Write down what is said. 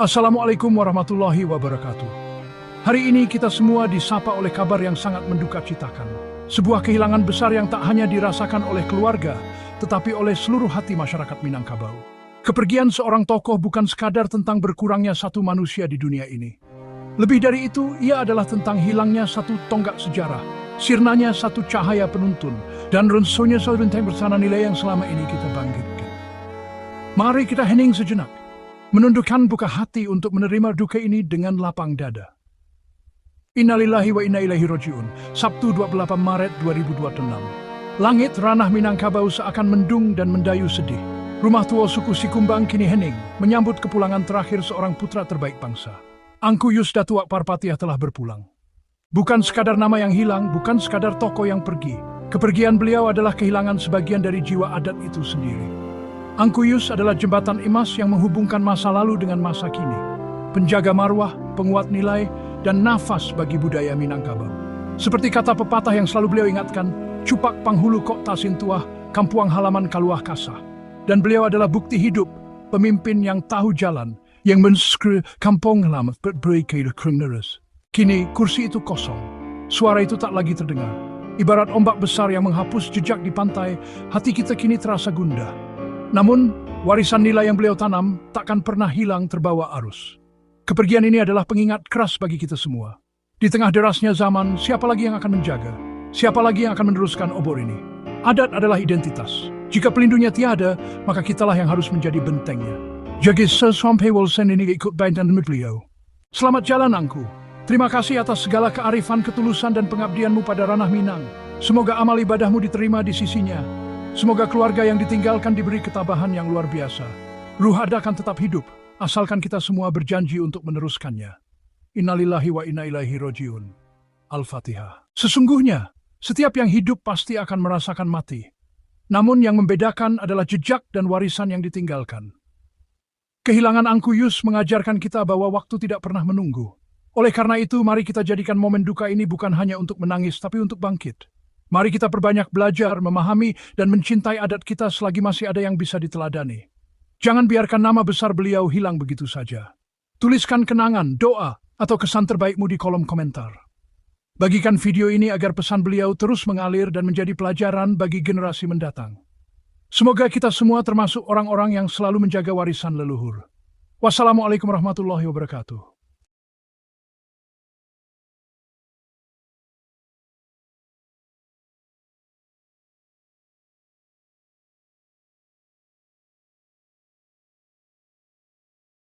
Assalamualaikum warahmatullahi wabarakatuh. Hari ini kita semua disapa oleh kabar yang sangat mendukacitakan. Sebuah kehilangan besar yang tak hanya dirasakan oleh keluarga, tetapi oleh seluruh hati masyarakat Minangkabau. Kepergian seorang tokoh bukan sekadar tentang berkurangnya satu manusia di dunia ini. Lebih dari itu, ia adalah tentang hilangnya satu tonggak sejarah, sirnanya satu cahaya penuntun, dan runtuhnya satu benteng bersana nilai yang selama ini kita bangkitkan. Mari kita hening sejenak, menundukkan buka hati untuk menerima duka ini dengan lapang dada. Innalillahi wa inna ilaihi raji'un. Sabtu 28 Maret 2026. Langit ranah Minangkabau seakan mendung dan mendayu sedih. Rumah tua suku Sikumbang kini hening, menyambut kepulangan terakhir seorang putra terbaik bangsa. Angku Yus Datuak Parpatiah telah berpulang. Bukan sekadar nama yang hilang, bukan sekadar tokoh yang pergi. Kepergian beliau adalah kehilangan sebagian dari jiwa adat itu sendiri. Angku Yus adalah jembatan emas yang menghubungkan masa lalu dengan masa kini. Penjaga marwah, penguat nilai, dan nafas bagi budaya Minangkabau. Seperti kata pepatah yang selalu beliau ingatkan, cupak panghulu kok tasin tuah, kampuang halaman kaluah kasah. Dan beliau adalah bukti hidup, pemimpin yang tahu jalan, yang menskri kampung halaman berberi kehidupan. Kini kursi itu kosong, suara itu tak lagi terdengar. Ibarat ombak besar yang menghapus jejak di pantai, hati kita kini terasa gundah. Namun, warisan nilai yang beliau tanam takkan pernah hilang terbawa arus. Kepergian ini adalah pengingat keras bagi kita semua. Di tengah derasnya zaman, siapa lagi yang akan menjaga? Siapa lagi yang akan meneruskan obor ini? Adat adalah identitas. Jika pelindungnya tiada, maka kitalah yang harus menjadi bentengnya. Jadi sampai walsen ini ikut baik dan beliau. Selamat jalan, Angku. Terima kasih atas segala kearifan, ketulusan, dan pengabdianmu pada ranah Minang. Semoga amal ibadahmu diterima di sisinya. Semoga keluarga yang ditinggalkan diberi ketabahan yang luar biasa. Ruh Ada akan tetap hidup, asalkan kita semua berjanji untuk meneruskannya. Innalillahi wa inna ilaihi raji'un. Al-Fatihah. Sesungguhnya, setiap yang hidup pasti akan merasakan mati. Namun yang membedakan adalah jejak dan warisan yang ditinggalkan. Kehilangan Angku Yus mengajarkan kita bahwa waktu tidak pernah menunggu. Oleh karena itu, mari kita jadikan momen duka ini bukan hanya untuk menangis, tapi untuk bangkit. Mari kita perbanyak belajar, memahami, dan mencintai adat kita selagi masih ada yang bisa diteladani. Jangan biarkan nama besar beliau hilang begitu saja. Tuliskan kenangan, doa, atau kesan terbaikmu di kolom komentar. Bagikan video ini agar pesan beliau terus mengalir dan menjadi pelajaran bagi generasi mendatang. Semoga kita semua termasuk orang-orang yang selalu menjaga warisan leluhur. Wassalamualaikum warahmatullahi wabarakatuh.